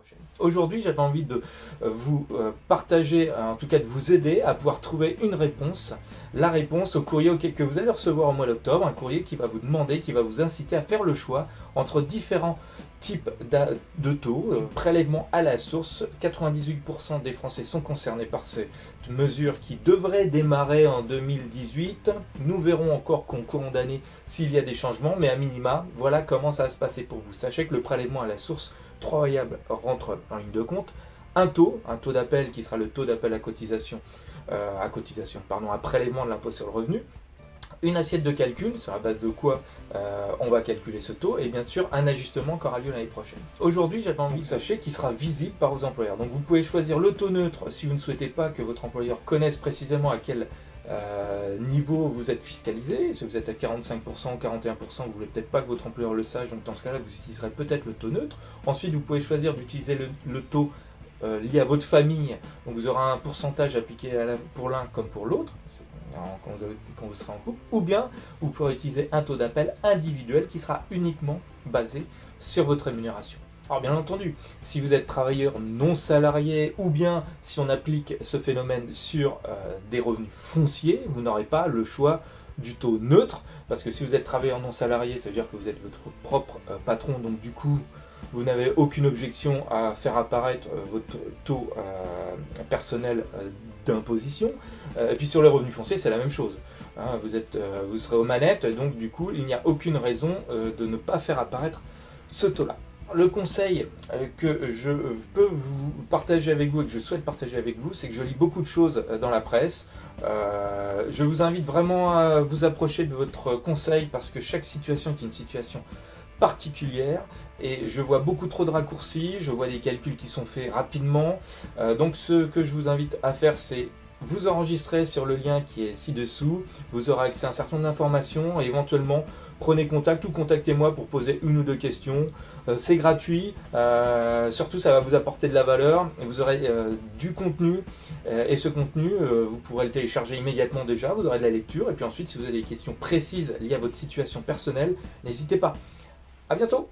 prochaine. Aujourd'hui, j'avais envie de vous partager, en tout cas de vous aider à pouvoir trouver une réponse, la réponse au courrier que vous allez recevoir au mois d'octobre, un courrier qui va vous demander, qui va vous inciter à faire le choix entre différents types de taux, prélèvement à la source. 98% des Français sont concernés par cette mesure qui devrait démarrer en 2018. Nous verrons encore qu'en courant d'année s'il y a des changements, mais à minima, voilà comment ça va se passer pour vous. Sachez que le prélèvement à la source, 3 variables rentrent en ligne de compte. Un taux d'appel qui sera le taux d'appel à cotisation, à prélèvement de l'impôt sur le revenu. Une assiette de calcul, sur la base de quoi on va calculer ce taux, et bien sûr un ajustement qui aura lieu l'année prochaine. Aujourd'hui, j'avais envie que vous sachiez qu'il sera visible par vos employeurs. Donc vous pouvez choisir le taux neutre si vous ne souhaitez pas que votre employeur connaisse précisément à quel niveau vous êtes fiscalisé. Si vous êtes à 45%, 41%, vous ne voulez peut-être pas que votre employeur le sache, donc dans ce cas-là, vous utiliserez peut-être le taux neutre. Ensuite, vous pouvez choisir d'utiliser le taux lié à votre famille, donc vous aurez un pourcentage appliqué pour l'un comme pour l'autre, quand vous serez en couple, ou bien vous pourrez utiliser un taux d'appel individuel qui sera uniquement basé sur votre rémunération. Alors bien entendu, si vous êtes travailleur non salarié ou bien si on applique ce phénomène sur des revenus fonciers, vous n'aurez pas le choix du taux neutre, parce que si vous êtes travailleur non salarié, ça veut dire que vous êtes votre propre patron, donc du coup vous n'avez aucune objection à faire apparaître votre taux personnel d'imposition. Et puis sur les revenus fonciers, c'est la même chose. Hein, vous serez aux manettes, donc du coup, il n'y a aucune raison de ne pas faire apparaître ce taux-là. Le conseil que je peux vous partager avec vous et que je souhaite partager avec vous, c'est que je lis beaucoup de choses dans la presse. Je vous invite vraiment à vous approcher de votre conseil parce que chaque situation est une situation particulière et je vois beaucoup trop de raccourcis, je vois des calculs qui sont faits rapidement. Donc ce que je vous invite à faire, c'est vous enregistrer sur le lien qui est ci-dessous, vous aurez accès à un certain nombre d'informations et éventuellement prenez contact ou contactez-moi pour poser une ou deux questions. C'est gratuit, surtout ça va vous apporter de la valeur et vous aurez du contenu et ce contenu vous pourrez le télécharger immédiatement déjà, vous aurez de la lecture et puis ensuite si vous avez des questions précises liées à votre situation personnelle, n'hésitez pas. À bientôt!